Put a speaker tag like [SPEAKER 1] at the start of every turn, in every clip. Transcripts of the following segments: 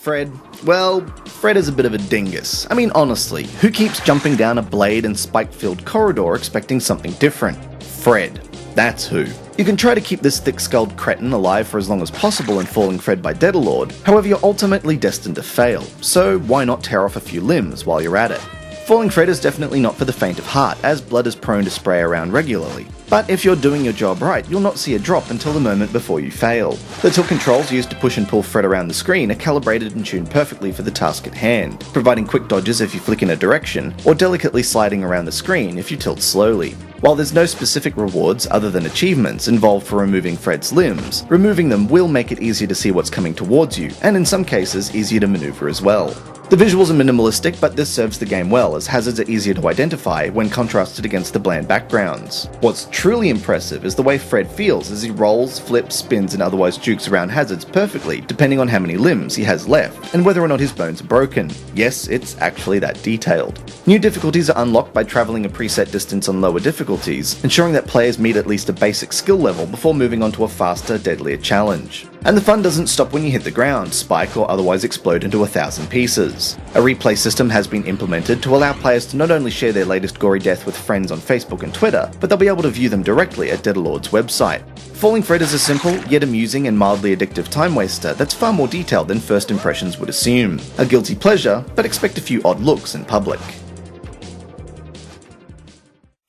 [SPEAKER 1] Fred? Well, Fred is a bit of a dingus. I mean, honestly, who keeps jumping down a blade and spike-filled corridor expecting something different? Fred. That's who. You can try to keep this thick-skulled cretin alive for as long as possible in Falling Fred by Daedalord, however you're ultimately destined to fail, so why not tear off a few limbs while you're at it? Falling Fred is definitely not for the faint of heart, as blood is prone to spray around regularly. But if you're doing your job right, you'll not see a drop until the moment before you fail. The tilt controls used to push and pull Fred around the screen are calibrated and tuned perfectly for the task at hand, providing quick dodges if you flick in a direction, or delicately sliding around the screen if you tilt slowly. While there's no specific rewards other than achievements involved for removing Fred's limbs, removing them will make it easier to see what's coming towards you, and in some cases easier to maneuver as well. The visuals are minimalistic, but this serves the game well, as hazards are easier to identify when contrasted against the bland backgrounds. What's truly impressive is the way Fred feels as he rolls, flips, spins and otherwise jukes around hazards perfectly, depending on how many limbs he has left, and whether or not his bones are broken. Yes, it's actually that detailed. New difficulties are unlocked by travelling a preset distance on lower difficulties, ensuring that players meet at least a basic skill level before moving on to a faster, deadlier challenge. And the fun doesn't stop when you hit the ground, spike or otherwise explode into 1,000 pieces. A replay system has been implemented to allow players to not only share their latest gory death with friends on Facebook and Twitter, but they'll be able to view them directly at Daedalord's website. Falling Fred is a simple, yet amusing and mildly addictive time waster that's far more detailed than first impressions would assume. A guilty pleasure, but expect a few odd looks in public.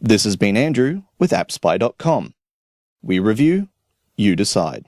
[SPEAKER 1] This has been Andrew with AppSpy.com. We review, you decide.